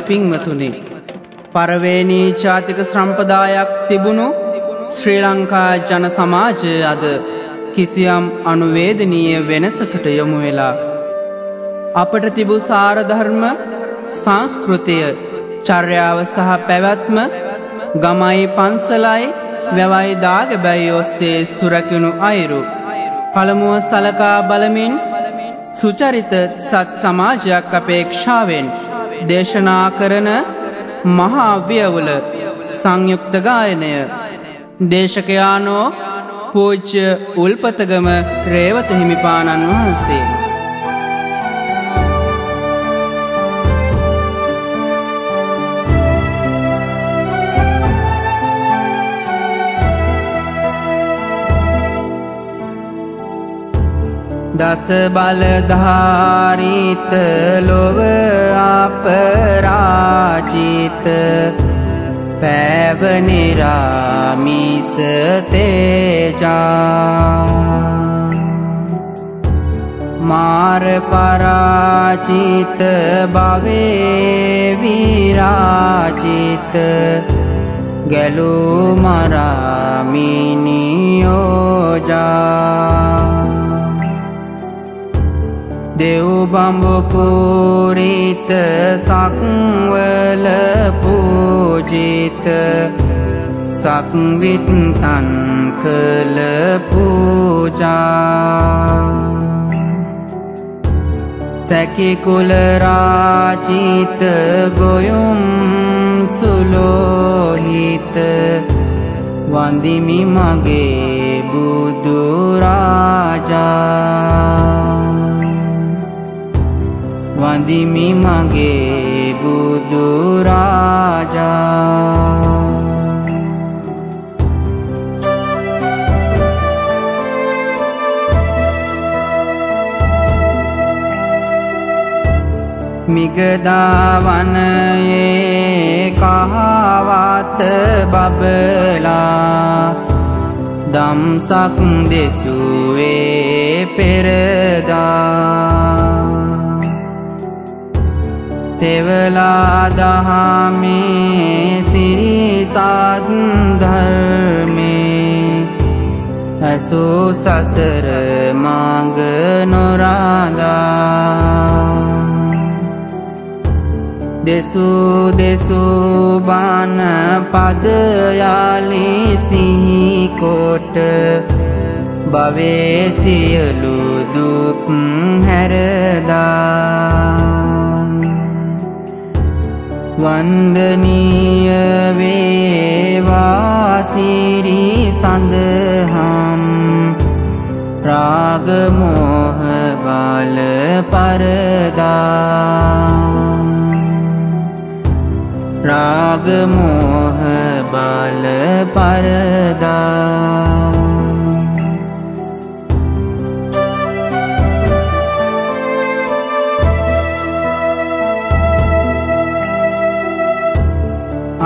පින්වතුනි, පරවේණී ජාතික සම්ප්‍රදායක් තිබුණු ශ්‍රී ලංකා ජන සමාජය අද කිසියම් අනුවේදනීය වෙනසකට යොමු වෙලා අපට තිබූ සාර ධර්ම, සංස්කෘතිය, චර්යාව සහ පැවැත්ම ගමයි පන්සලයි වැවයි දාගැබයි ඔස්සේ සුරකිනු අයුරු පළමුව සලකා බලමින් සුචරිත සත් සමාජයක් අපේක්ෂාවෙන් දේශනා කරන මහා ව්‍යවුල සංයුක්ත ගායනය දේශකයානෝ පූජ්‍ය උල්පතගම රේවත හිමිපාණන් වහන්සේ. දස බලධාරීත ලොව අපරාජිත පැවනිරාමිස තේජා මාර පරාජිත භවේ විරාජිත ගැලූ මරාමිනියෝජා දෙව් බඹ පුරිත සක්වල පූජිත සක්විත්තන් කළ පූජා සැකි කුල රාජිත ගොයුම් සුලෝහිත වන්දිමි මගේ බුදු රාජා වන්දිමි මගේ බුදු රාජා. මිගදාවනයේ කහවත බබලා දම්සක් දෙසුවේ පෙරදා තෙවලා දහමේ සිරිසත් ධර්මේ ඇසූ සසර මඟ නොරදා දෙසූ බණ පද යාලි සිහි කොට භවයේ සියලු දුක් හැරදා වන්දනීය වේවා සිරි සඳහම් රාග මෝහ බල පරදා රාග මෝහ බල පරදා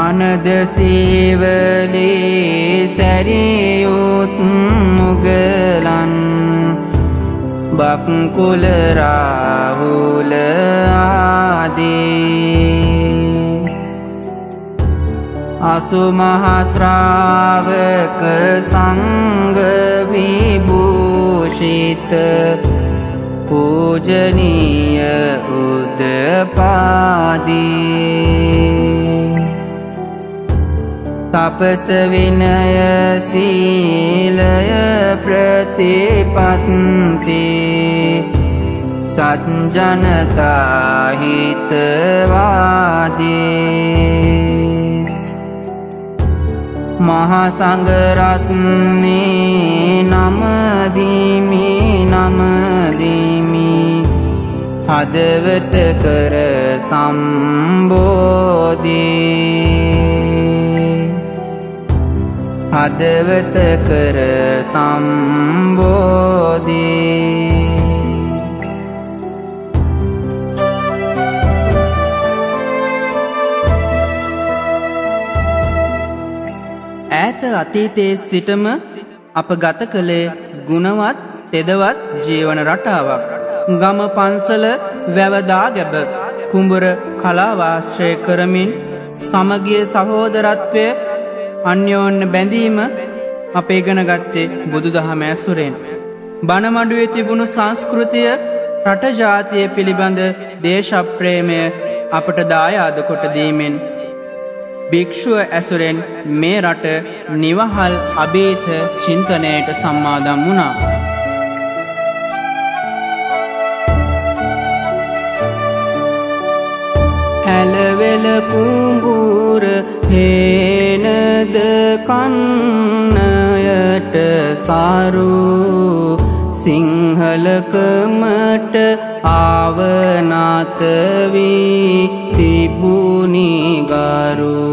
අනද සීවලී සැරියුත් මුගලන් බක්කුල රාහුල ආදී අසු මහ ශ්‍රාවක සංඝ විභූෂිත පූජනීය උදපාදී තපස විනය සීලය ප්‍රතිපත්ති සත්ජනතා හිතවාදී මහා සංඝ රත්නේ නමදිමි හදවත කර සම්බෝධි හදවත කර සම්බෝධි ඈත අතීතයේ සිටම අප ගත කළේ ගුණවත් තෙදවත් ජීවන රටාවක්. ගම පන්සල වැවදා ගැබ කුඹුර කලාව ආශ්‍රය කරමින් සමගිය සහෝදරත්වය අන්‍යෝන්‍ය බැඳීම අප ඉගෙන ගත්තේ බුදුදහම ඇසුරෙන්. බණමඩුවේ තිබුණු සංස්කෘතිය රට ජාතිය පිළිබඳ දේශප්‍රේමය අපට දායාද කොට දීමෙන් භික්ෂුව ඇසුරෙන් මේ රට නිවහල් අභීත චින්තනයට සම්මාදම් වුණා. ඇලවෙල කුඹුර හේනද කන්නයට සාරු සිංහලකමට ආවනාත වී තිබුණි ගරු.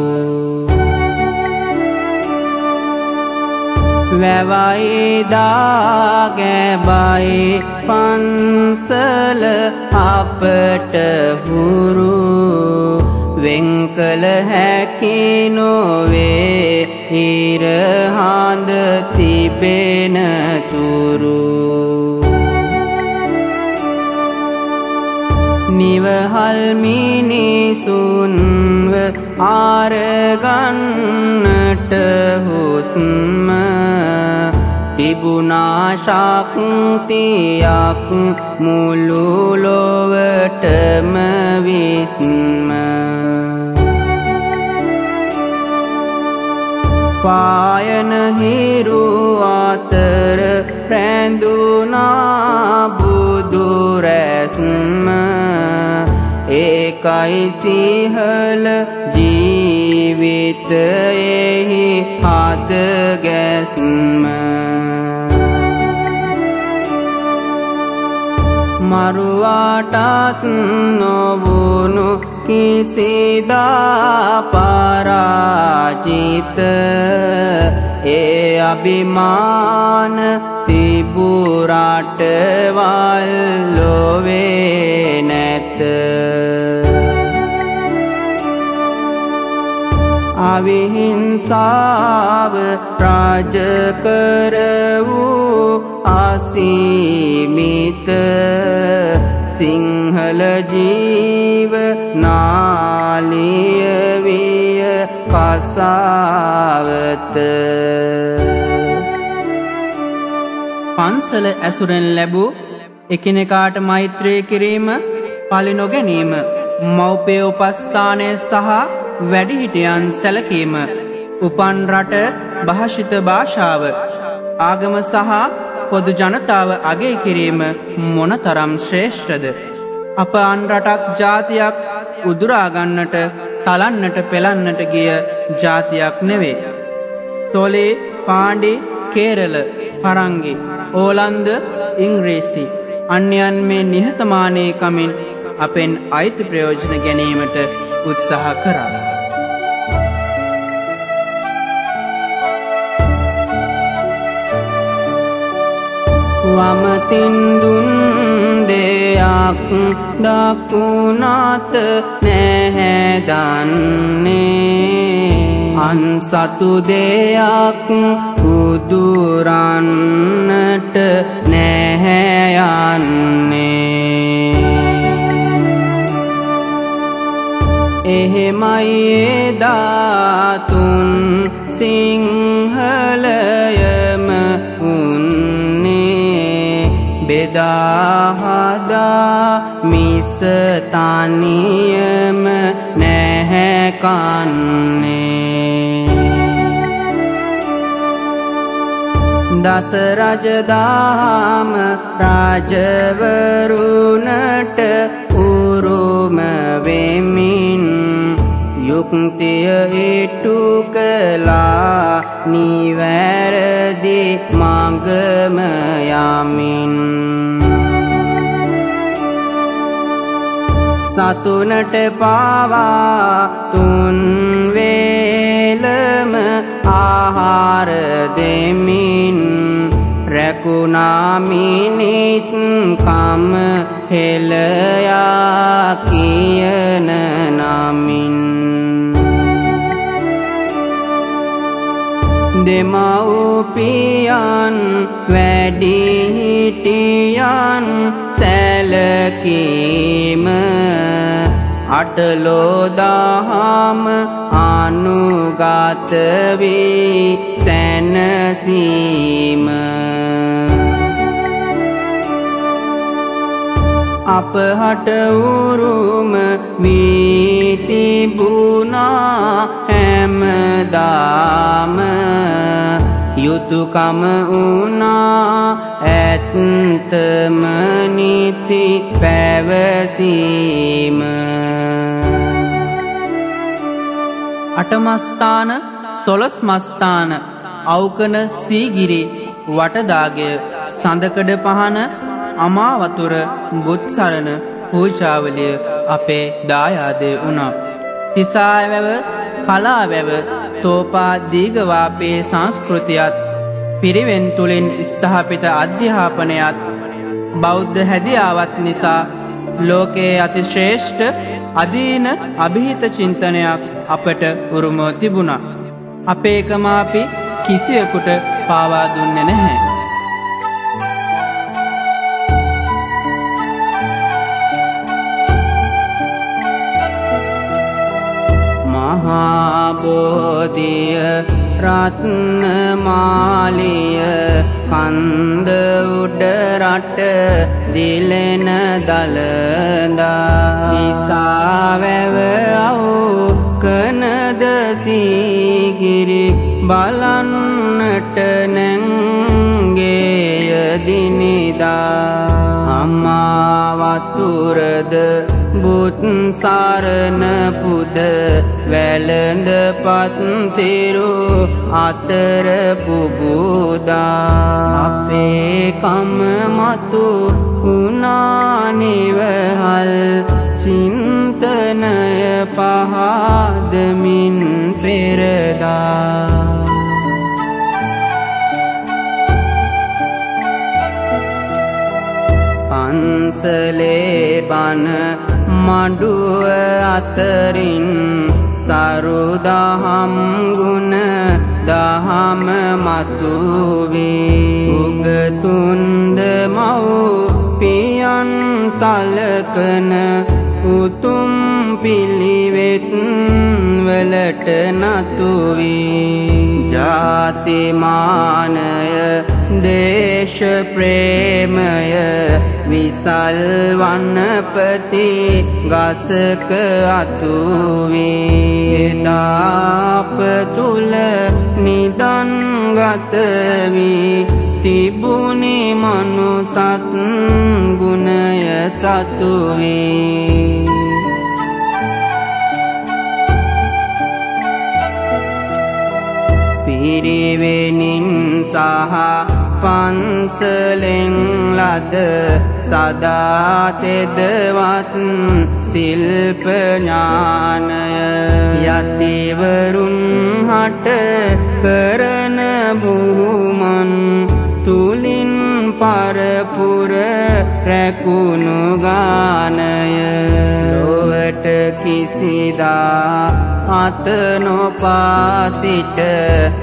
වැවයි දාගැබයි පන්සල අපට හුරු වෙන්කල හැකි නොවේ ඉරහඳ තිබෙන තුරු. නිවහල් මිනිසුන්ව ආරගන්නට හුස්ම තිබුණා ශක්තියක් මුළු ලොවටම විස්ම. පායන හිරු අතර රැඳුණා බුදු රැස්ම ඒකයි සිහල ජීවිතයෙහි හද ගැස්ම. මරුවාටත් නොවුණු කිසිදා පරාජිත ඒ අභිමාන තිබුරටවල් ලොවේ නැත. අවිහිංසාව රාජ කර වූ අසීමිත සිංහල ජීව නාලිය විය කසාවත. පන්සල ඇසුරෙන් ලැබූ එකිනෙකාට මෛත්‍රී කිරීම, පලි නොගැනීම, මව්පිය උපස්ථානය සහ වැඩිහිටියන් සැලකීම, උපන් රට භාෂිත භාෂාව, ආගම සහ පොදු ජනතාව අගය කිරීම මොනතරම් ශ්‍රේෂ්ඨද. අප අන් රටක් ජාතියක් උදුරාගන්නට තලන්නට පෙලන්නට ගිය ජාතියක් නෙවේ. සෝලේ, පාණ්ඩි, කේරළ, පරංගි, ඕලන්ද, ඉංග්‍රීසි අන්‍යයන් මේ නිහතමානීකමින් අපෙන් අයිති ප්‍රයෝජන ගැනීමට උත්සාහ කරා. වමතින් දුන් දෙයක් දකුණත නැහැ දන්නේ, අන්සතු දෙයක් උදුරන්නට නැහැ යන්නේ. එහෙමයි එදාතුන් සිංහලයම උන්නේ, බෙදාහදා මිස තනියම නැහැ කන්නේ. දස රජදාම රාජවරුණට උරුම වෙමින් යුක්තිය ඉටු කළා නිවැරදි මඟම යමින්. සතුනට පාවා තුන් වේලම ආහාර දෙමින් රැකුණා මිනිස්කම හෙළයා කියන නමින්. දෙමව්පියන් වැඩිහිටියන් සැලකීම අටලෝ දහම අනුගත වී සැනසීම අපහට උරුම වී තිබුණා හැමදාම යුතුයකම වුණා ඇත්තම නිති පැවසීම අටමස්ථාන සොළොස්මස්ථාන අවකන සීගිරි වටදාගය සඳකඩ පහන අමාවතුර බුත්සරණ පූජාවලිය අපේ දායාදය වුණා. තිසාවැව කලාවැව තෝපා දීගවාපේ සංස්කෘතියත් පිරිවෙන් තුළින් ස්ථාපිත අධ්‍යාපනයත් බෞද්ධ හැදියාවත් නිසා ලෝකයේ අතිශ්‍රේෂ්ඨ අදීන අභිහිත චින්තනයක් අපට උරුමව තිබුණා. අපේ කමාපි කිසිවෙකුට පාවා දුන්නේ නැහැ. මහාබෝධිය රත්නමාලිය කන්ද උඩ රට දිලෙන දලදා ඉසාවැව අවකනද සීගිරි බලන්නට නැංගේය දිනිදා අමාවතුරද බුත් සරණ පුද වැළඳ පත්තිරු අතර පුබුදා අපේ කම මතු උනානිවහල් චින්තනය පහදමින් පෙරදා පන්සලේ බණ මඩුව අතරින් සරුදහම් ගුණ දහම මතුවේ උගතුන්ද මව් පියන් සලකන උතුම් පිළිවෙත් වලට නතුවේ ජාතිමානය දේශ ප්‍රේමය විසල් වනපති ගසක අතුවේ දාප තුල නිදන් ගත වී තිබුණි මනුසත් ගුණය සතුවේ පිරිවෙනින් සහ පන්සලෙන් ලද සදා තෙදවත් සිල්ප ඥානය යතිවරුන් හට කරන බුහුමන් තුලින් පරපුර රැකුණු ගානය ලොවට කිසිදා අත නොපා සිට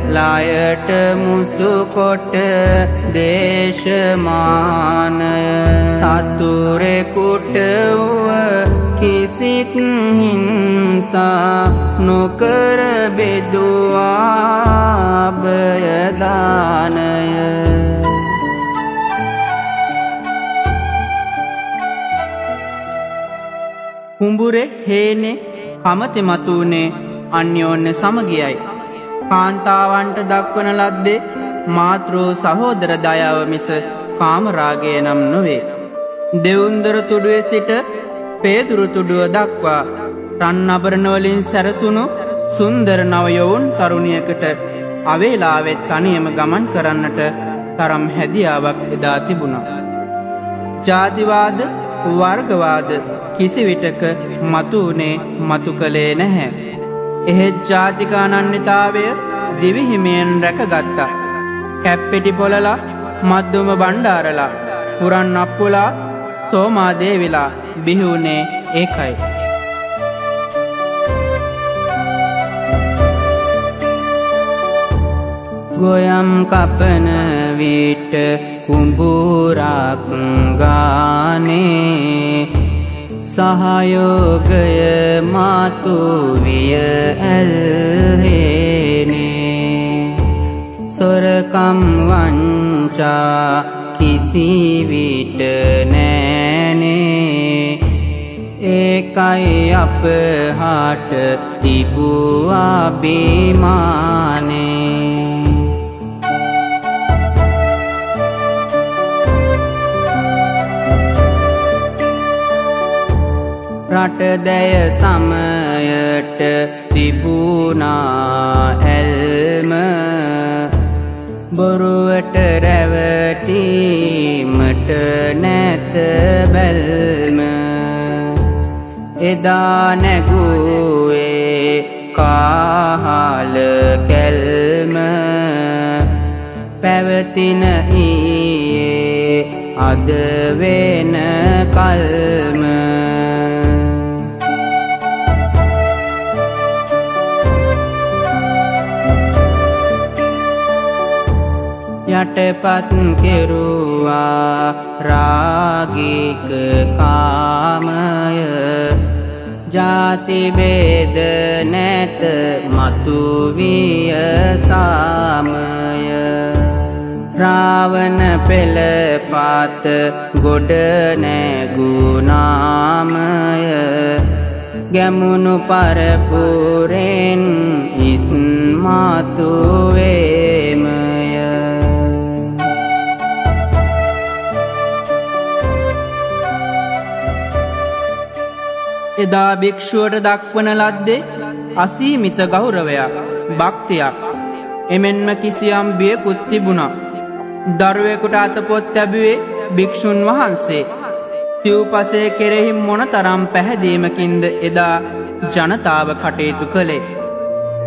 ලයට මුසුකොට දේශමානය සතුරෙකුට වුව කිසිත් හිංසා නොකර බෙදුවා භයදානය කුඹුරේ හේනේ කමතෙ මතුනේ අන්‍යෝන්‍ය සමගියයි. කාන්තාවන්ට දක්වන ලද්දේ මාතෘ සහෝදර දයාව මිස කාමරාගය නම් නොවේ. දෙවුන්දර තුඩුවේ සිට පේදුරු තුඩුව දක්වා රන් අබරණ වලින් සැරසුණු සුන්දර නව යොවුන් තරුණියකට අවේලාවෙත් තනියම ගමන් කරන්නට තරම් හැදියාවක් එදා තිබුණා. ජාතිවාද වර්ගවාද කිසිවිටක මතුනේ මතු කළේ නැහැ. එහෙත් ජාතික අනන්‍යතාවය දිවිහිමියෙන් රැකගත්තා. කැප්පෙටි පොළලා මද්දුම බණ්ඩාරලා පුරන් අප්පුලා සෝමාදේවිලා බිහිවුනේ ඒකයි. ගොයම් කපන විට කුඹුරක් ගානේ සහයෝගය මාතු විය ඇල්හෙනේ සොරකම් වංචා කිසිවිට නෑනේ ඒකයි අප හට තිබූ අභිමානේ රටදැය සමයට තිබුණා ඇල්ම බොරුවට රැවටීමට නැත බැල්ම එදා නැගුවේ කාහල කැල්ම පැවතින ඊයේ අද වෙන කල්ම යටපත් කෙරුවා රාගික කාමය ජාති බේද නැත මතුවිය සාමය රාවණ පෙළපාත ගොඩ නැගුණාමය ගැමුණු පරපුරෙන් ඉස්මතු වේමය එදා භික්ෂුවට දක්වන ලද්දේ අසීමිත ගෞරවයක් භක්තියක් එමෙන්ම කිසියම් බියකුත් තිබුණා දරුවෙකුට අතපොත් ලැබුවේ භික්ෂුන් වහන්සේ සිව්පසය කෙරෙහි මොනතරම් පැහැදීමකින්ද එදා ජනතාව කටයුතු කළේ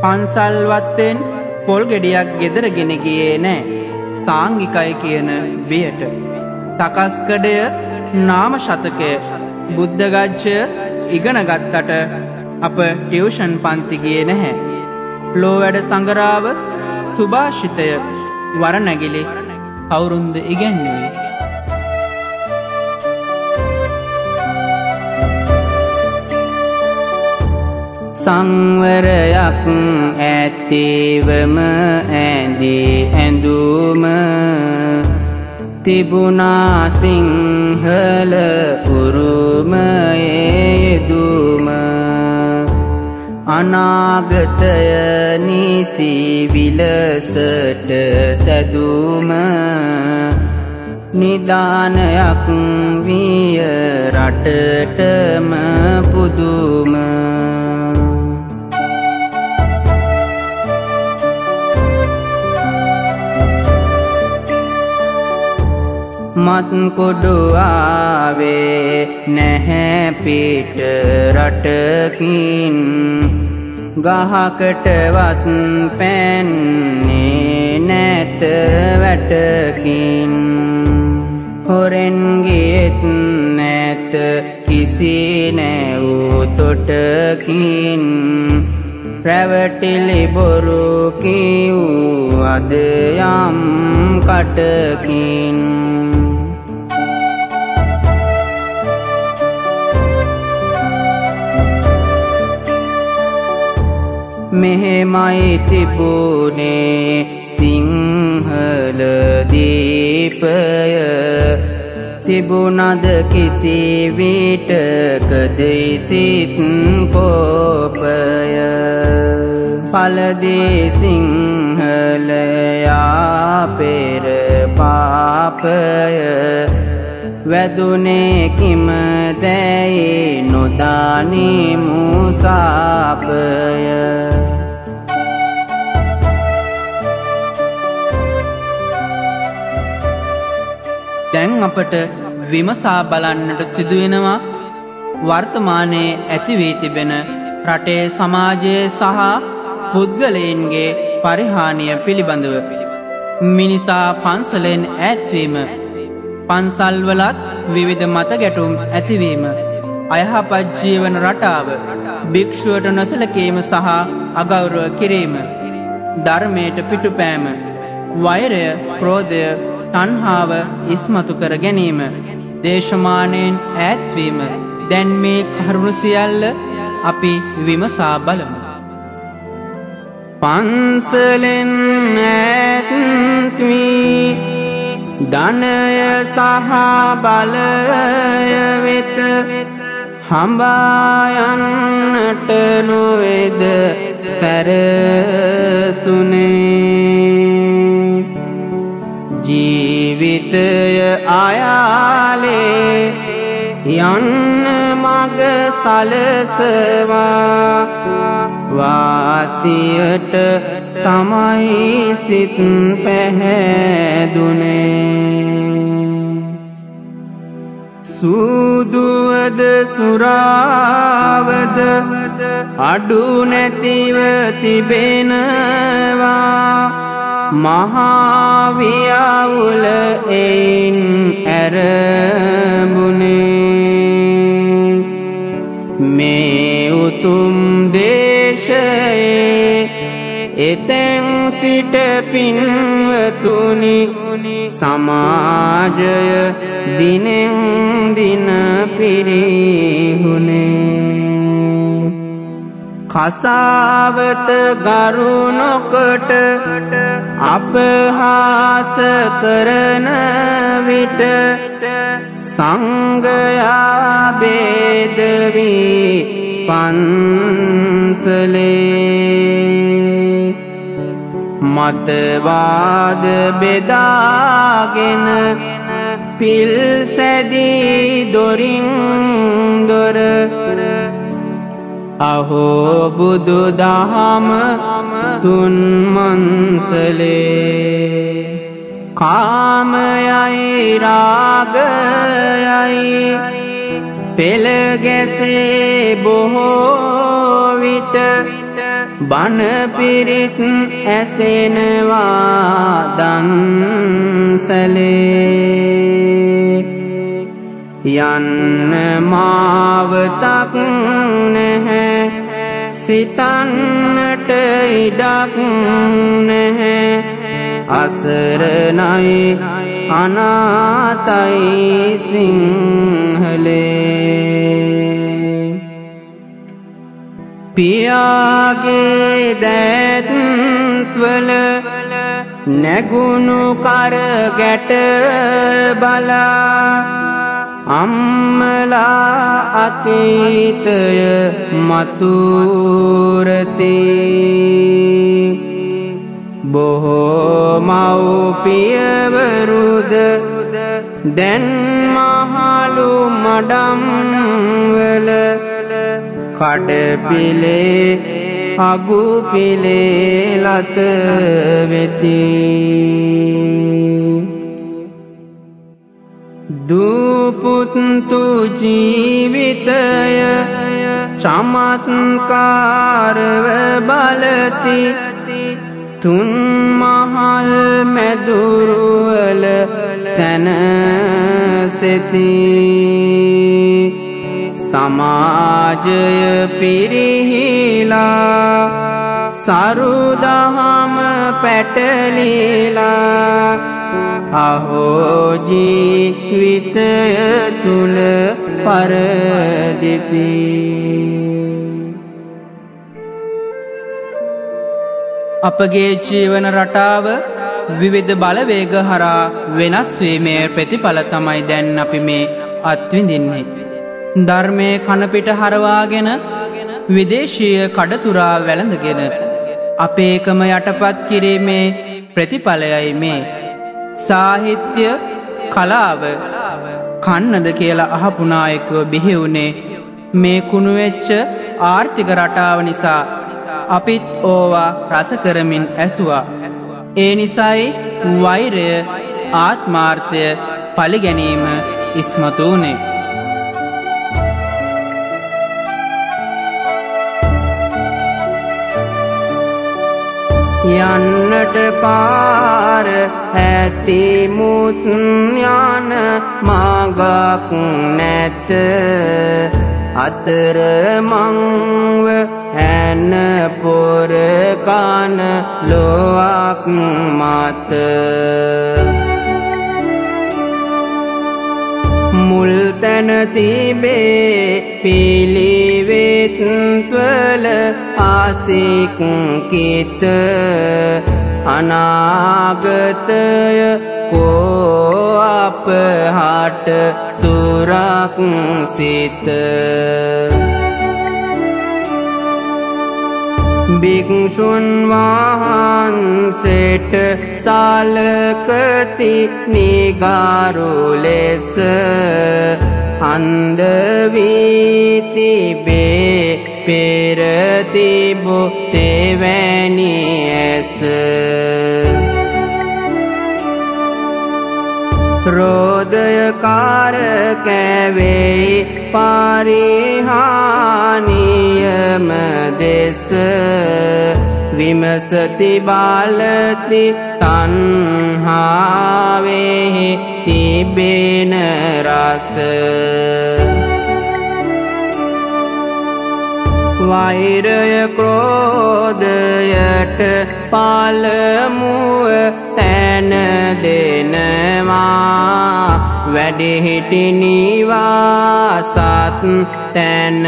පන්සල් වත්තෙන් පොල් ගෙඩියක් ගෙදර ගෙන ගියේ නෑ සාංගිකයි කියන බියට සකස්කඩය නාම ශතකය බුද්ධ ගච්ඡය ඉගෙන ගත්තට අප ටියුෂන් පන්ති ගියේ නැහැ. ලෝ වැඩ සංගරාව සුභාෂිතය වරණැගිලි කවුරුන්ද ඉගැන්වුවේ? සංවරයක් ඇතිවම ඇඳී ඇඳුම තිබුණා සිංහල උරුමයේ යෙදුම අනාගතය නිසි විලසට සැදුම නිදානයක් විය රටටම පුදුම මත් කොඩු ආවේ නැහැ පිට රටකින් ගහකටවත් පැන්නේ නැත වැටකින් හොරෙන් ගියෙත් නැත කිසි නැවූ තොටකින් රැවටිලි බොරු කියූ අද යම් කටකින් මෙහෙමයි තිබුණේ සිංහල දීපය තිබුණද කිසි විටකද සිත් කෝපය පළදී සිංහලයා පෙර පාපය වැදුනේ කිම දැයි නොදානි මුසාපය දැන් අපට විමසා බලන්නට සිදුවෙනවා වර්තමානයේ ඇති වී තිබෙන රටේ සමාජයේ සහ පුද්ගලයන්ගේ පරිහානිය පිළිබඳව මිනිසා පන්සලෙන් ඈත්වීම පන්සල්වලත් විවිධ මත ගැටුම් ඇතිවීම අයහපත් ජීවන රටාව භික්ෂුවට නොසලකීම සහ අගෞරව කිරීම ධර්මයට පිටුපෑම වෛරය ක්‍රෝධය තණ්හාව ඉස්මතු කර ගැනීම දේශමානයෙන් ඈත්වීම දැන් මේ කරුණ සියල්ල අපි විමසා බලමු. පන්සලෙන් ඈත් වී ධනය සහ බලය වෙත හඹා යන්නට නොවේද සැරසුනේ. ජීවිතය අයාලේ යන්න මග සලසවා වාසියට තමයි සිත් පැහැදුනේ. සූදුවද සුරාවද අඩු නැතිව තිබෙනවා. මහා වියවුල එයින් ඇරඹුනේ. මේ උතුම් දේශයේ එතෙන් සිට පින්වතුනි සමාජය දිනෙන් දින පිරිහුනේ. කසාවත ගරු නොකොට අපහාස කරන විට සංඝයා බේද වී පන්සලේ මතවාද බෙදාගෙන පිල් සැදී දොරින් දොර අහෝ බුදු දහම තුන් මන්සලේ. කාමයයි රාගයයි පෙළ ගැසේ බොහෝ විට බණ පිරිත් ඇසෙනවා දන්සලේ. යන්න මාවතක් නැහැ සිතන්නට ඉඩක් නැහැ. අසරණයි අනාතයි සිංහලේ. පියාගේ දෑත්වල නැගුණු කර ගැට බලා අම්මලා අතීතය මතුරති. බොහෝ මව්පියවරුද දැන් මහලු මඩම්වල කඩපිලේ අගුපිලේ ලත වෙති. දූපුත්තු ජීවිතය චමත්කාරව බලති. තුන් මහල් මැදුරුවල සැනසෙති. සමාජය පිරිහිලා සරුදහම පැටලිලා අහෝ ජීවිතය තුල පරදිති. අපගේ ජීවන රටාව විවිධ බලවේග හරහා වෙනස් වීමේ ප්‍රතිඵල තමයි දැන් අපි මේ අත්විඳින්නේ. ධර්මයේ කනපිට හරවාගෙන විදේශීය කඩතුරා වැළඳගෙන අපේකම යටපත් කිරීමේ ප්‍රතිඵලයයි මේ. සාහිත්‍ය කලාව කන්නද කියලා අහපු නායකව බිහි වුණේ මේ කුණු වෙච්ච ආර්ථික රටාව නිසා. අපිත් ඕවා රස කරමින් ඇසුවා. ඒ නිසායි වෛරය ආත්මාර්ථය පරිගැනීම ඉස්මතු වුණේ. යන්නට පාර ඇති මුත් ඥාන මාගක් නැත. අතර මංව ඇන පොර කන ලොවක් මත මුල් තැන තිබේ පිළිවෙත්වල ආසික්කිත අනාගතය කෝ අපහට සුරක්සිත භික්ෂුන් වහන්සේට සලකති නිගාරු ලෙස අන්ධ වී තිබේ පෙර තිබු තෙවැනි ඇස රෝදය කාරකැවෙයි පරිහානියම දෙස විමසති බලති තණ්හාවෙහි තිබෙන රස වෛරය ක්‍රෝධයට පළමුව තැන දෙනවා වැඩිහිටි නිවාසත් තැන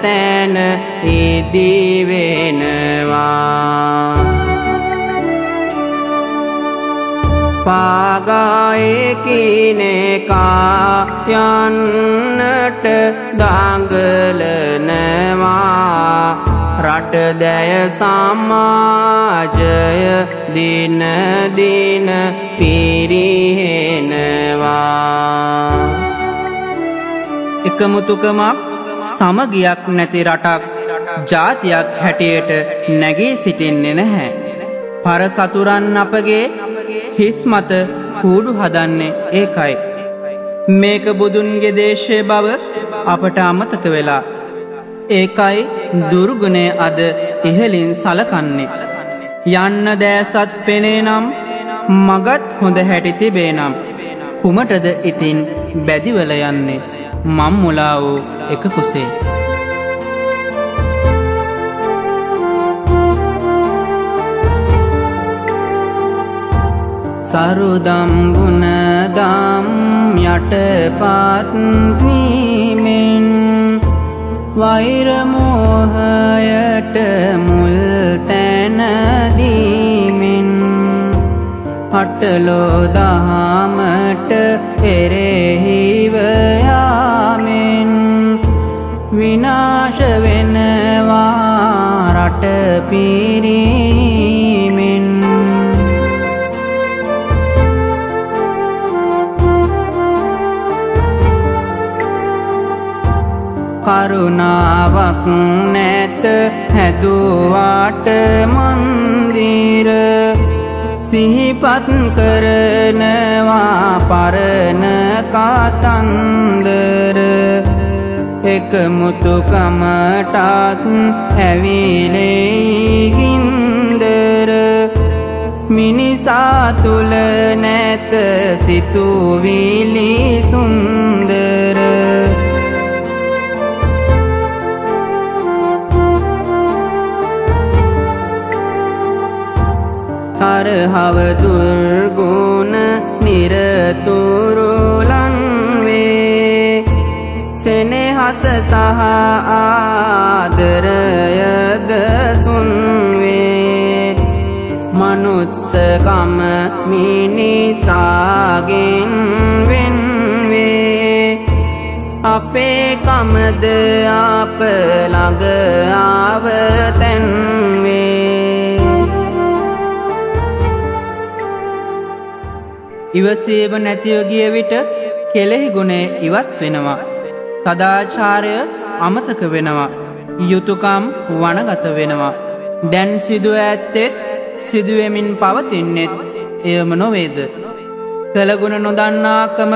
තැන ඉදි වෙනවා පාගායකිනෙකා යන්නට දඟලනවා රට දැය සමාජය දින දින පිරිහෙනවා එකමුතුකමක් සමගියක් නැති රටක් ජාතියක් හැටියට නැගී සිටින්නේ නැහැ පර සතුරන් අපගේ හිස් මත කූඩු හදන්නේ ඒකයි මේක බුදුන්ගේ දේශය බව අපට අමතක වෙලා ඒකයි දුර්ගුණය අද ඉහලින් සලකන්නේ යන්න දෑසත් පෙනේ නම් මගත් හොඳ හැටි තිබේ නම් කුමටද ඉතින් බැදිවල යන්නේ මම් මුලා වූ එක කුසේ සරුදම්බුන දම් යටපත් වීමෙන් වෛර මෝහයට මුල් තැන දීමෙන් අටලෝ දහමට එරෙහිව යාමෙන් විනාශ වෙනවා රට පිරීමෙන් කරුණාවක් නැත හැදුවාට මන්දිර සිහිපත් කරනවා පරණ කතන්දර එකමුතුකමටත් ඇවිලෙයි ගින්දර මිනිසා තුල නැත සිතුවිලි සුන්දර හරහව දුර්ගුණ නිරතුරු ලන්වේ සෙනෙහස සහ ආදරයද සුන්වේ මනුස්සකම මිනිසාගෙන් වෙන්වේ අපේ කමද අප ළඟ ආව තැන්වේ ඉවසීම නැතිව ගිය විට කෙලෙහි ගුණය ඉවත් වෙනවා සදාචාරය අමතක වෙනවා යුතුයකම් වනගත වෙනවා දැන් සිදුව ඇත්තේ සිදුවෙමින් පවතින්නේත් එයම නොවේද කළ ගුණ නොදන්නාකම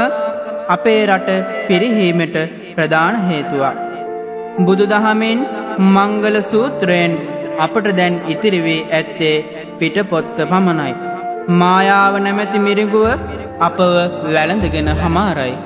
අපේ රට පිරිහීමට ප්‍රධාන හේතුවක් බුදුදහමෙන් මංගල සූත්‍රයෙන් අපට දැන් ඉතිරි වී ඇත්තේ පිටපොත්ත පමණයි මායාව නැමැති මිරිඟුව අපව වැළඳගෙන හමාරයි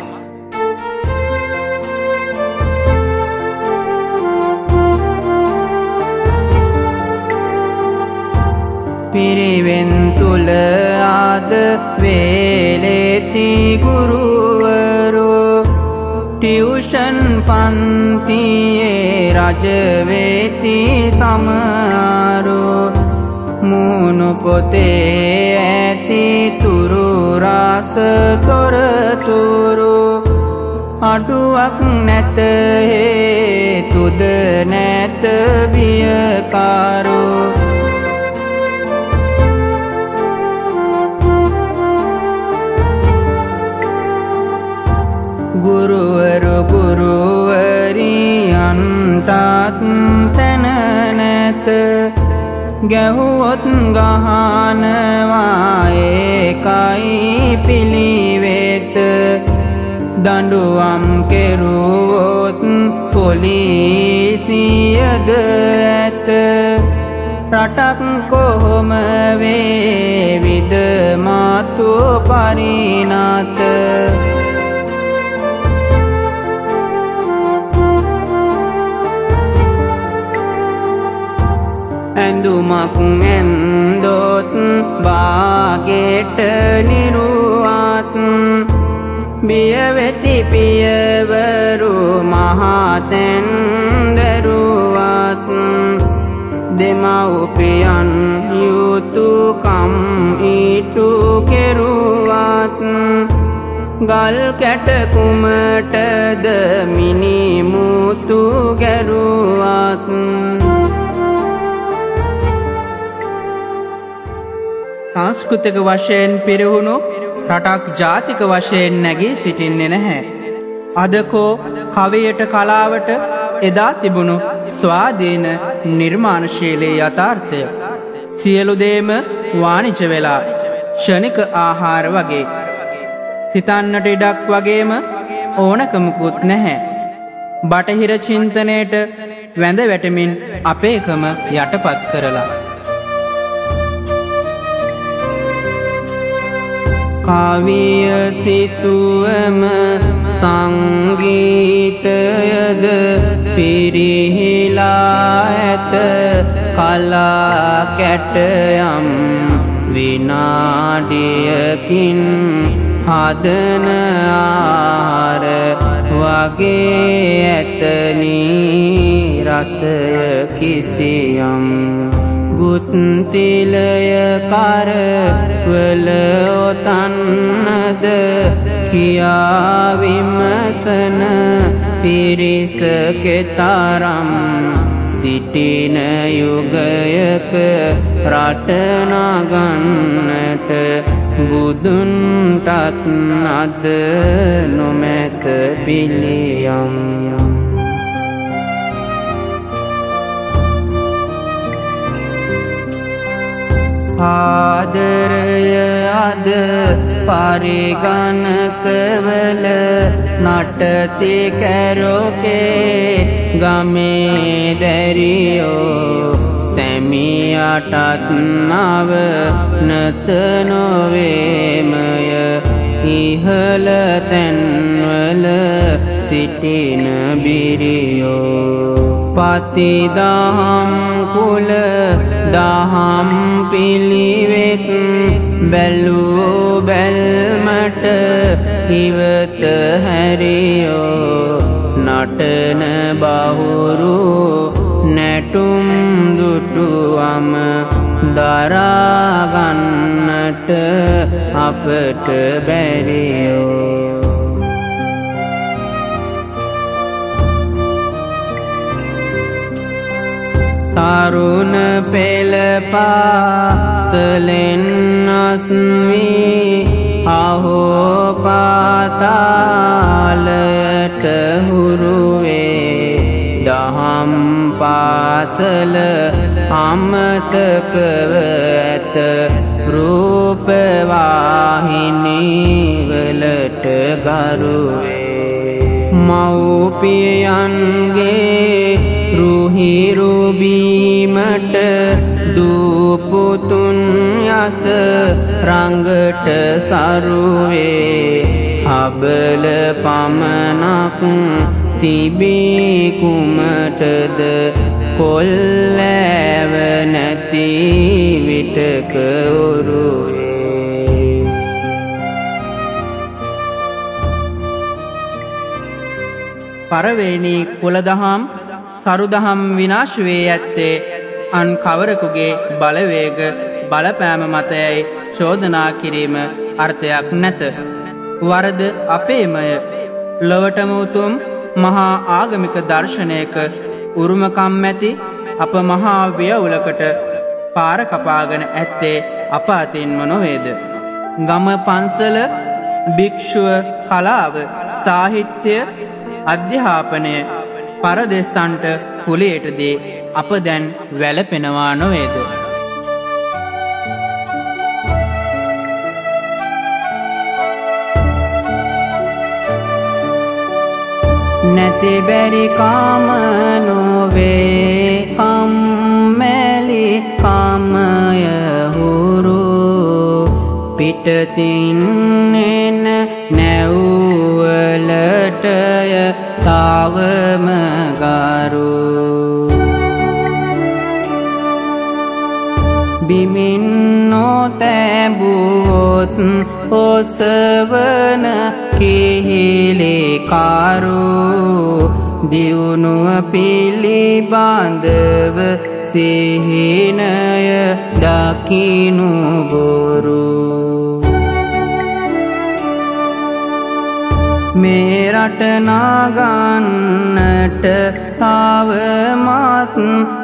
පිරිවෙන් තුල ආද වේලෙති ගුරුවරු ටියුෂන් පන්තියේ රජ වෙති සමහරු මුණු පොතේ ඇති තුරු රස තොරතුරු අඩුවක් නැත හේතුද නැත බියකාරු ගුරුවරු ගුරුවරියන්ටත් තැන නැත ගැහුවොත් ගහනවා ඒකයි පිළිවෙත දඬුවම් කෙරුවොත් පොලිසියද ඇත රටක් කොහොම වේවිද මාතු පරිණත ඇඳුමක් ඇන්දොත් බාගෙට නිරුවත් බියවෙති පියවරු මහතැන් දරුවත් දෙමව්පියන් යුතුකම් ඊටු කෙරුවත් ගල් කැට කුමටද මිනිමුතු ගැරුවත් සංස්කෘතික වශයෙන් පිරිහුණු රටක් ජාතික වශයෙන් නැගී සිටින්නේ නැහැ. අදකෝ කවියට කලාවට එදා තිබුණු ස්වාධීන නිර්මාණශීලී යථාර්ථය සියලු දේම වාණිජ වෙලා ක්ෂණික ආහාර වගේ හිතන්නට ඉඩක් වගේම ඕනකමකුත් නැහැ. බටහිර චින්තනයට වැඳ වැටමින් අපේකම යටපත් කරලා කවිය සිතුවම සංගීතයද පිරිහිලා ඇත කලා කැටයම් විනාඩියකින් හදන ආහාර වගේ ඇතනී රසය කිසියම් ගුත්තිලය කරවල ඔතන්නද කියා විමසන පිරිස කෙතරම් සිටින යුගයක රට නගන්නට බුදුන්ටත් අද නොමැත පිළියම් ආදරය අද පරිගණකවල නටති කැරොකේ ගමේ දැරියෝ සැමියටත් නව නත නොවේමය ඉහළ තැන්වල සිටින බිරියෝ පතිදහම් කුල දහම් පිළිවෙත් බැලූ බැල්මට හිවත හැරියෝ නටන බහුරු නැටුම් දුටුවම දරාගන්නට අපට බැරියෝ තරුණ පෙළ පාසලෙන් අස්වී අහෝ පාතාලයට හුරුවේ දහම් පාසල අමතකව ඇත රූපවාහිනීවලට ගරුවේ මව්පියන්ගේ රුහිරුබීමට දූපුතුන් යස රංගට සරුවේ හබල පමණක් තිබී කුමටද කොල්ලෑව නැති විටක උරුවේ පරවේණී කුලදහම් සරුදහම් විනාශ වේ ඇත්තේ අන් කවරෙකුගේ බලවේග බලපෑම මතයයි චෝදනා කිරීම අර්ථයක් නැත. වරද අපේමය. ලොවටම උතුම් මහා ආගමික දර්ශනයක උරුමකම් ඇති අප මහා ව්‍යවුලකට පාර කපාගෙන ඇත්තේ අප අතින්ම නොවේද? ගම පන්සල භික්ෂුව කලාව සාහිත්‍ය අධ්‍යාපනය පරදෙස්සන්ට කුලයටදී අප දැන් වැළපෙනවා නොවේද? නැති බැරි කාම නොවේ කම්මැලි කාමය හුරු පිටතින් එන නැව්වලටය තවම ගරු බිමින් නොතැබුවොත් ඔසවන කිහිලිකරු දියුණුව පිළිබඳව සිහිනය දකිනු බොරු මේ රට නාගන්නට තවමත්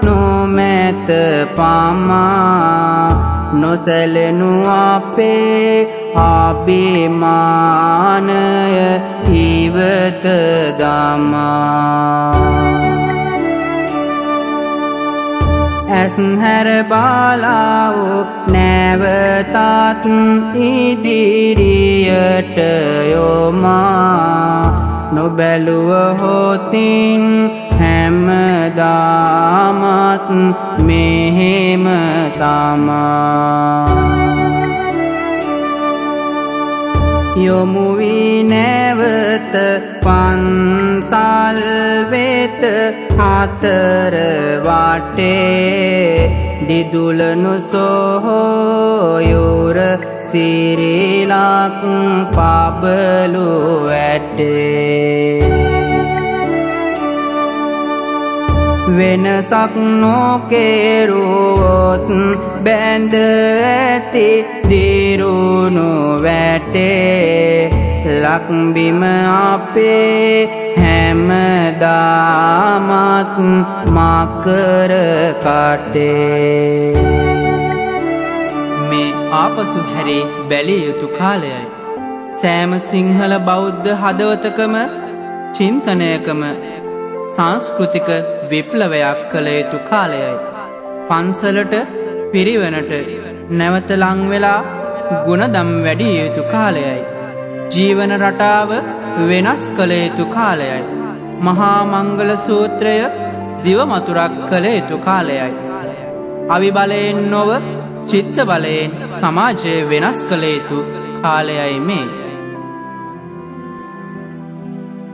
නොමැත පමා නොසැලෙනු අපේ අභිමානය ඉවත දමා ඇස් හැර බලාවෝ නැවතත් ඉදිරියට යොමා නොබැලුව හොතින් හැමදාමත් මෙහෙම තමා යොමු වී නැවත පන්සල් වෙත හතර වටේ දිදුලනු සොහොයුර සිරිලක් පබලු ඇටේ වෙනසක් නොකෙරුවොත් බැඳ ඇති දිරුණු වැටේ ලක්බිම අපේ හැමදාමත් මකර කටේ මේ ආපසු හැරී බැලිය යුතු කාලයයි. සෑම සිංහල බෞද්ධ හදවතකම චින්තනයකම සංස්කෘතික විප්ලවයක් කළ යුතු කාලයයි. පන්සලට පිරිවනට නැවත ලං වෙලා ගුණදම් වැඩි යුතු කාලයයි. ජීවන රටාව වෙනස් කළ යුතු කාලයයි. මහා මංගල සූත්‍රය දිවමතුරක් කළ යුතු කාලයයි. අවිබලයෙන් නොව චිත්ත බලයෙන් සමාජය වෙනස් කළ යුතු කාලයයි මේ.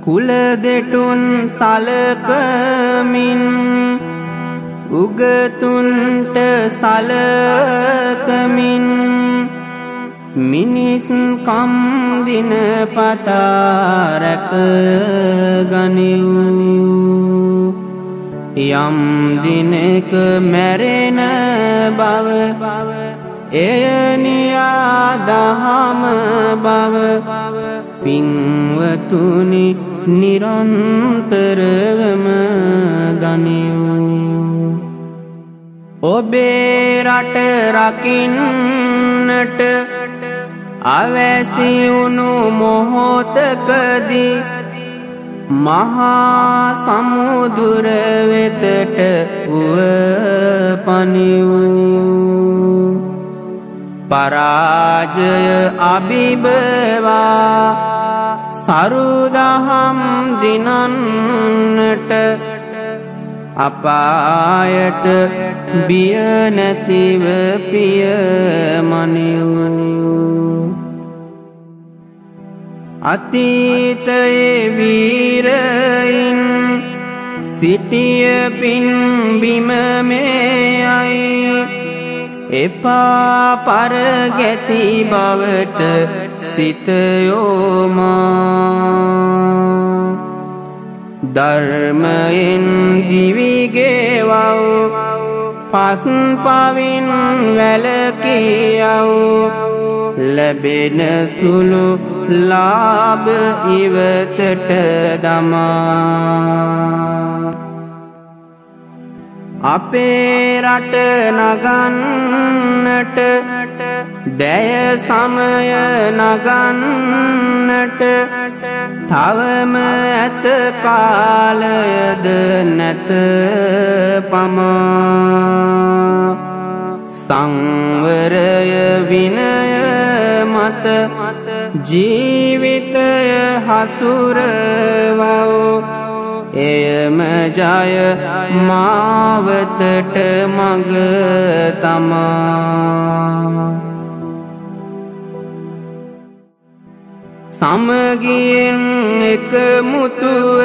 කුල දෙටුන් සලකමින් උගතුන්ට සලකමින් මිනිස් කම් දින පතාරක ගනිව් යම් දිනක මැරෙන බව එය නියාදහම බව පින්වතුනි නිරන්තරවම දනිව් ඔබේ රට රකින්නට අවැසි වුණු මොහොතකදී මහා සමුදුර වෙතට උව පනිව් පරාජය අභිබවා සරුදහම් දිනන්නට අපායට බිය නැතිව පියමනිව් අතීතයේ වීරයින් සිටිය පින්බිම මේයි එපා පරගැති බවට සිත යොමා ධර්මයෙන් දිවිගෙවව් පස් පවින් වැළකීයව් ලැබෙන සුළු ලාභ ඉවතට දමා අපේ රට නගන්නට දැය සමය නගන්නට තවම ඇත කාලයද නැත පමා සංවරය විනය මත ජීවිතය හසුරවව් එයම ජය මාවතට මඟ තමා සමගියෙන් එකමුතුව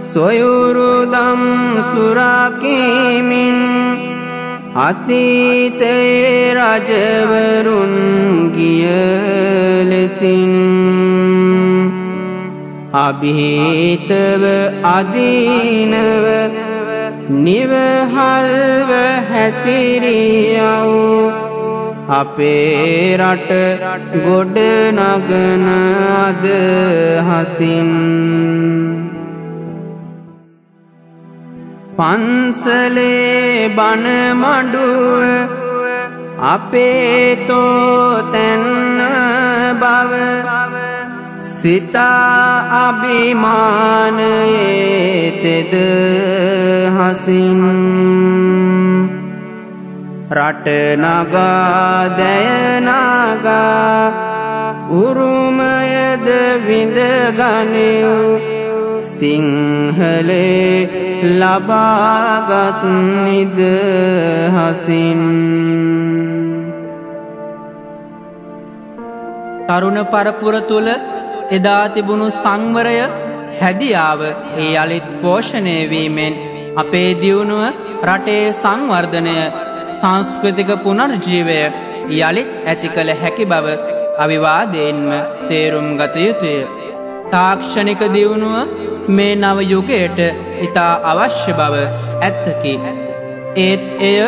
සොයුරුදම් සුරකිමින් අතීතයේ රජවරුන් ගිය ලෙසින් අභීතව අදීනව නිවහල්ව හැසිරියව් අපේ රට ගොඩ නගන අදහසින් පන්සලේ බණ මඩුව අපේ තෝතැන්න බව සිතා අභිමානයේ තෙද හසින් රට නගා දැය නගා උරුමයද විඳ ගනිව් සිංහලේ ලබාගත් නිදහසින් තරුණ පරපුර තුල එදා තිබුණු සංවරය හැදියාව ඒ යලිත් පෝෂණය වීමෙන් අපේ දියුණුව රටේ සංවර්ධනය සංස්කෘතික පුනර්ජීවය යලිත් ඇති කළ හැකි බව අවිවාදයෙන්ම තේරුම් ගත යුතුය. තාක්ෂණික දියුණුව මේ නව යුගයට ඉතා අවශ්‍ය බව ඇත්තකි. ඒත් එය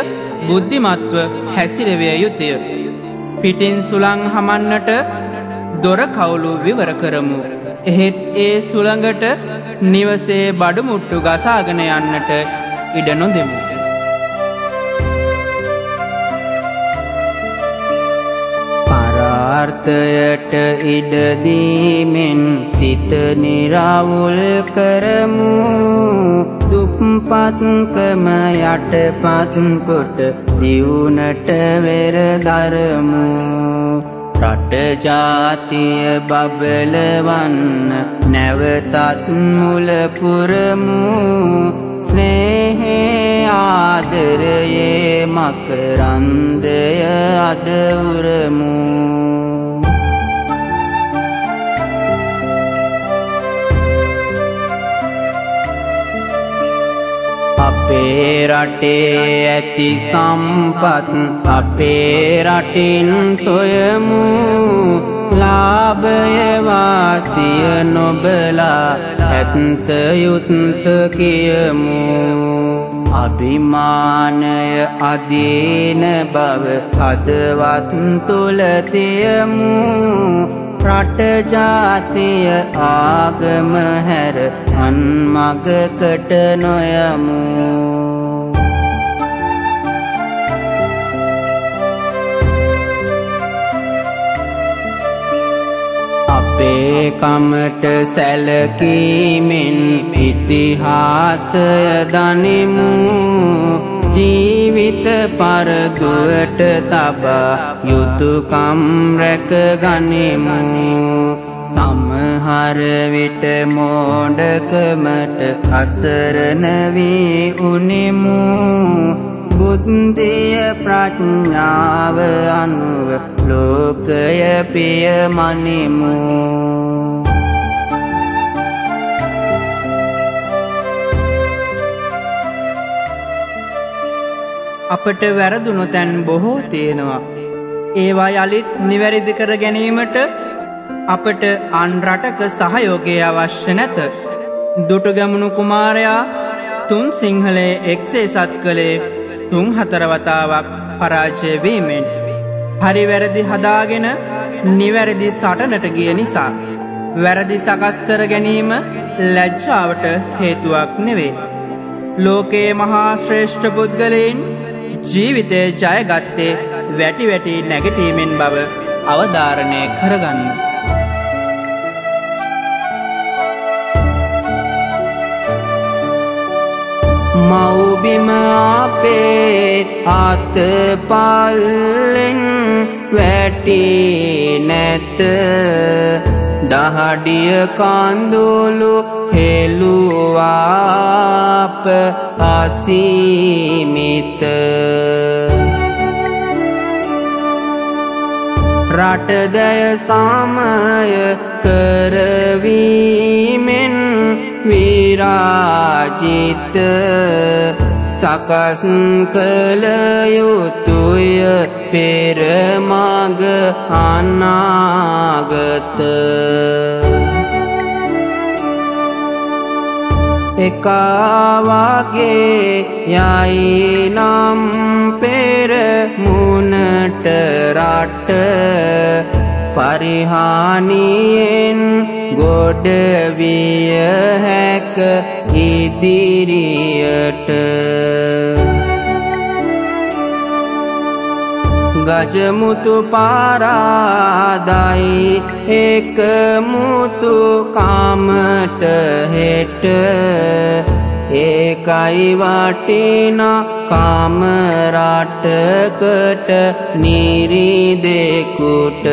බුද්ධිමත්ව හැසිරවිය යුතුය. පිටින් සුළං හමන්නට දොර කවුළු විවර කරමු. එහෙත් ඒ සුළඟට නිවසේ බඩුමුට්ටු ගසාගෙන යන්නට ඉඩ නොදෙමු. පරාර්ථයට ඉඩ දීමෙන් සිත නිරවුල් කරමු. දුප්පත්කම යටපත් කොට දියුණට වෙර දරමු. රට ජාතිය බබලවන්න නැවතත් මුල පුරමු. ස්නේහේ ආදරයේ මකරන්දය අද උරමු. අපේ රටේ ඇති සම්පත් අපේ රටින් සොයමු. ලාභය වාසිය නොබලා ඇත්ත යුත්ත කියමු. අභිමානය අදීන බව හදවත් තුල තියමු. රට ජාතිය ආගම හැර අන්මගකට නොයමු. අපේ කමට සැලකීමෙන් ඉතිහාසය දනිමු. ජීවිත පරදුවට තබා යුතුයකම් රැක ගනිමු. සමහර විට මෝඩකමට අසරණ වී උනිමු. බුද්ධිය ප්‍රඥාව අනුව ලෝකය පියමනිමු. අපට වැරදුණු තැන් බොහෝ තියෙනවා. ඒවා යලිත් නිවැරදි කර ගැනීමට අපට අන් රටක සහයෝගය අවශ්‍ය නැත. දුටුගැමුණු කුමාරයා තුන් සිංහලේ එක්සේසත් කළේ 3-4 වතාවක් පරාජය වීමෙන් හරි වැරදි හදාගෙන නිවැරදි සටනට ගිය නිසා වැරදි සකස් කර ගැනීම ලැජ්ජාවට හේතුවක් නෙවේ. ලෝකයේ මහා ශ්‍රේෂ්ඨ පුද්ගලයන් ජීවිතේ ජයගත්තේ වැටි වැටි නැගිටීමෙන් බව අවධාරණය කරගන්න. මව්බිම අපේ අතපල්ලෙන් වැටි නැත දහඩිය කඳුළු හෙළුවාප අසීමිත රටදය සමය කරවීමෙන් විරාජිත සකස් කළ යුතුය පෙරමග අනාගත එකාවගේ යයි නම් පෙරමුණට රට පරිහානියෙන් ගොඩ විය හැක ඉදිරියට ගජමුතු පාරාදයි එකමුතු කාමට හෙට ඒකයි වටිනා කාම රටකට නිරිදෙකුට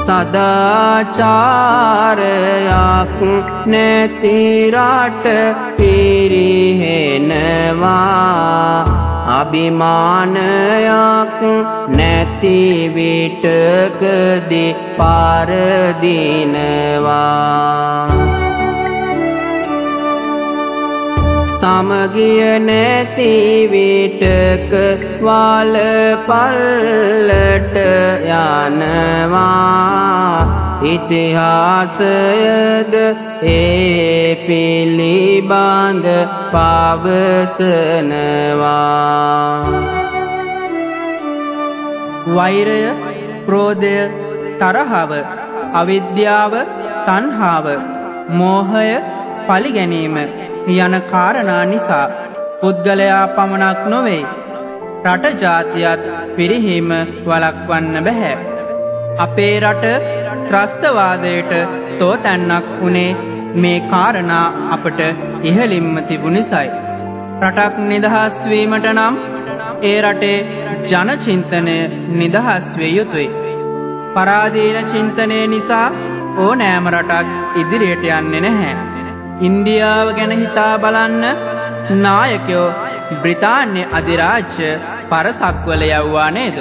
සදාචාරයක් නැති රට පිරිහෙනවා අභිමානයක් නැති විටකදී පරදිනවා සමගිය නැති විටක වල පල්ලට යනවා ඉතිහාසයද ඒ පිළිබඳ පවසනවා වෛරය ක්‍රෝධය තරහව අවිද්‍යාව තණ්හාව මෝහය පලිගැනීම යන කාරණා නිසා පුද්ගලයා පමණක් නොවේ රට ජාතියත් පිරිහීම වළක්වන්න බැහැ. අපේ රට ත්‍රස්තවාදයට තෝතැන්නක් වුණේ මේ කාරණා අපට ඉහළින්ම තිබුණ නිසායි. රටක් නිදහස් වීමට නම් ඒ රටේ ජන චින්තනය නිදහස් විය යුතුයි. පරාදීන චින්තනය නිසා ඕනෑම රටක් ඉදිරියට යන්නේ නැහැ. ඉන්දියාව ගැන හිතා බලන්න නායකයෝ බ්‍රිතාන්‍ය අධිරාජ්‍ය පරසක්වල යවුවා නේද?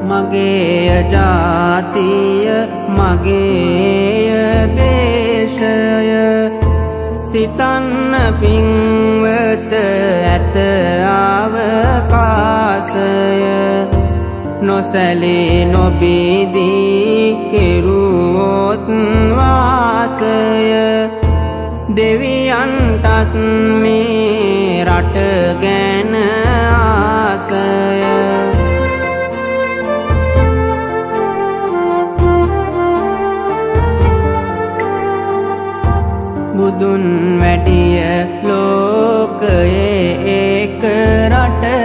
මගේ ජාතිය මගේ දේශය සිතන්න පින්වත ඇත අවකාශය නොසැලී නොබිදී කෙරුවොත් වාසය දෙවියන්ටත් මේ රට ගැන ආසය බුදුන් වැඩිය ලෝකයේ ඒක රටය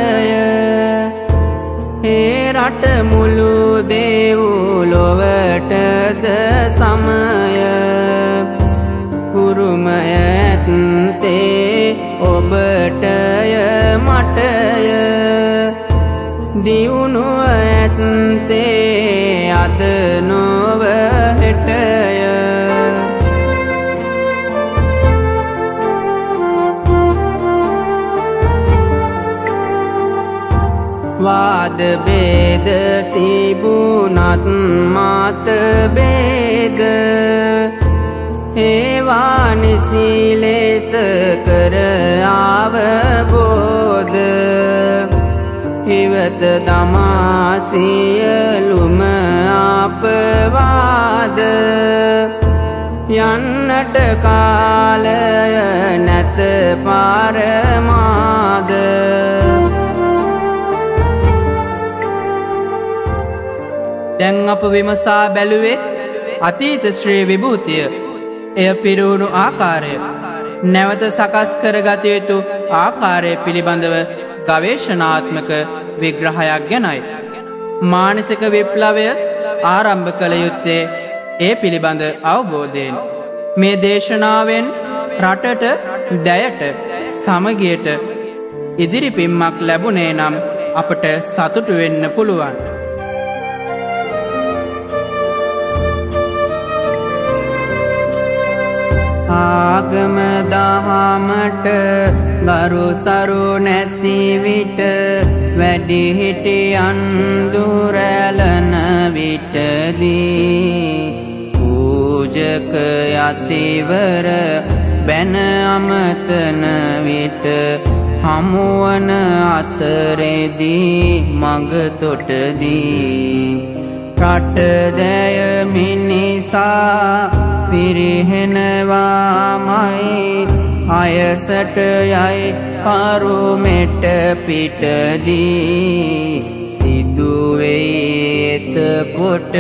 ඒ රට මුළු දෙව්ලොවටද සමය උරුමය ඇත්තේ ඔබටය මටය දියුණුව ඇත්තේ අද නොව හෙටය වාද බේද තිබුණත් මත බේද ඒවා නිසි ලෙස කර අවබෝධ පියත දමා සියලුම අපවාද යන්නට කාලය නැත පරමාද දැන් අප විමසා බැලුවේ අතීත ශ්‍රී විභූතිය එය පිරුණු ආකාරය නැවත සකස් කරගත යුතු ආකාරය පිළිබඳව ගවේෂණාත්මක විග්‍රහයක් ගැනයි මානසික විප්ලවය ආරම්භ කළ යුත්තේ ඒ පිළිබඳ අවබෝධයෙන් මේ දේශනාවෙන් රටට දැයට සමගියට ඉදිරි පිම්මක් ලැබුණේ නම් අපට සතුටු වෙන්න පුළුවන් ආගම දහමට ගරු සරු නැති විට වැඩිහිටියන් දුරැලන විටදී පූජක යතිවර බැන අමතන විට හමුවන අතරේදී මඟ තොටදී රට දැය මිනිසා පිරිහෙනවාමයි අයසට යයි කරුමෙට පිටදී සිදුවෙයි එතකොට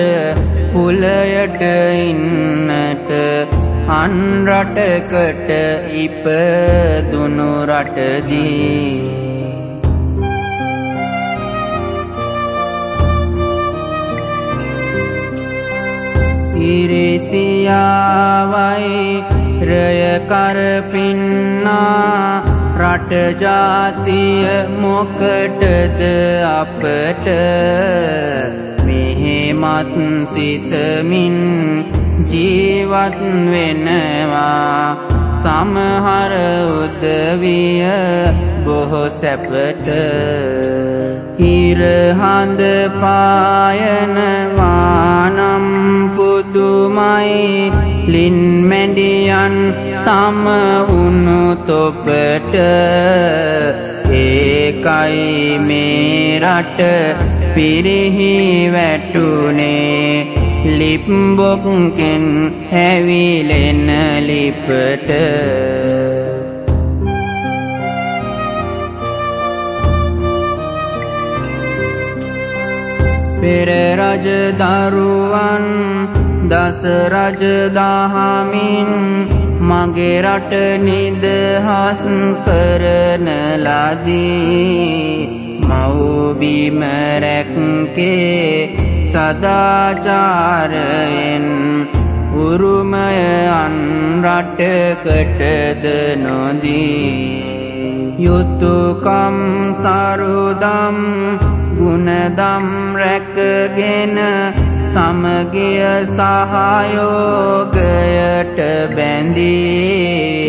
කුලයට ඉන්නට අන් රටකට ඉපදුණු රටදී ඉරිසියාවයි රය කරපින්නා රට ජාතිය මොකටද අපට මෙහෙමත් සිතමින් ජීවත් වෙනවා සමහර උදවිය බොහෝ සැපට ඉරහඳ පායනවා නම් පුදුමයි ලින් මැඩියන් සම වුණු තොපට ඒකයි මේ රට පිරිහි වැටුනේ ලිප්බොක්කෙන් හැවිලෙන ලිපට පෙර රජ දරුවන් දස රජ දහමින් මගේ රට නිදහස් කරන ලදී මව්බිම රැක්කේ සදාචාරයෙන් උරුමය අන් රටකටද නොදී යුතුයකම් සරුදම් ගුණදම් රැකගෙන සමගිය සහයෝගයට බැඳී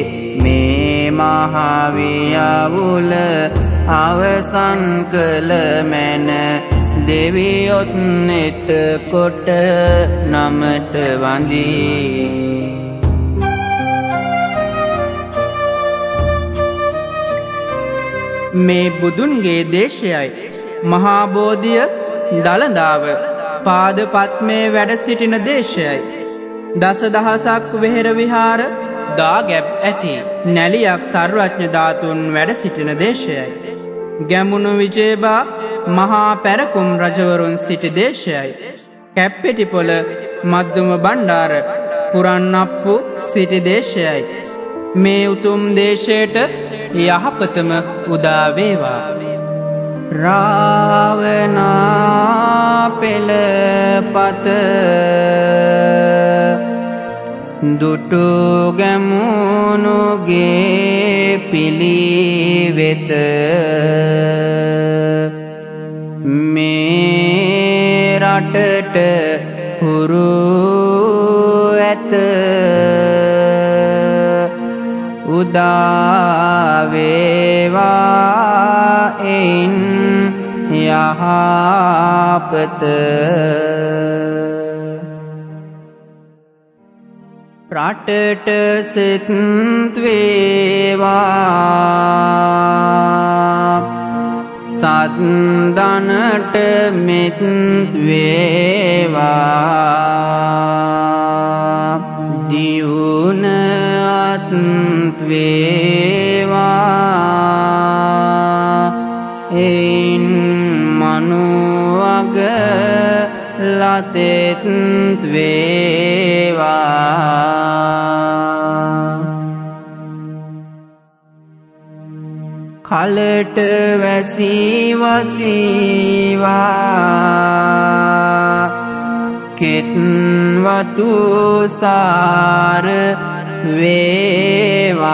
මේ මහවියවුල අවසන් කළ මැන දෙවියොත් එතකොට නමට වඳී මේ බුදුන්ගේ දේශයයි මහා බෝධිය දළදාව පාද පත්මේ වැඩ සිටින දේශයයි දසදහසක් වෙහෙර විහාර දාගැබ් ඇති නැලියක් සර්වඥ ධාතුන් වැඩ සිටින දේශයයි ගැමුණු විජේබා මහා පැරකුම් රජවරුන් සිටි දේශයයි කැප්පෙටිපොළ මද්දුම බණ්ඩාර පුරන්නප්පු සිටි දේශයයි මේ උතුම් දේශයට යහපතම උදා වේවා රාවණා පෙළපත දුටු ගැමුණුගේ පිළිවෙත මේ රටට හුරු ඇත උදා වේවා එයින් යහපත රටට සිත් වේවා සත්දනට මෙත් වේවා දියුණ අත් වේවා එයින් මනුවග ලතෙත් වේවා කලට වැසී වසීවා කෙත්වතු සාර වේවා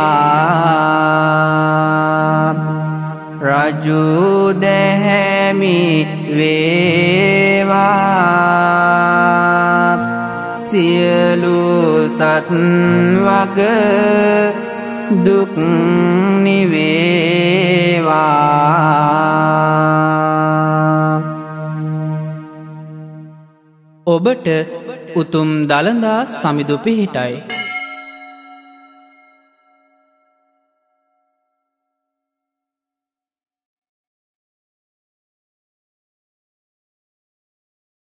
රජු දැහැමි වේවා සියලු සත්වග දුක් නිවේවා ඔබට උතුම් දළදා සමිඳු පිහිටයි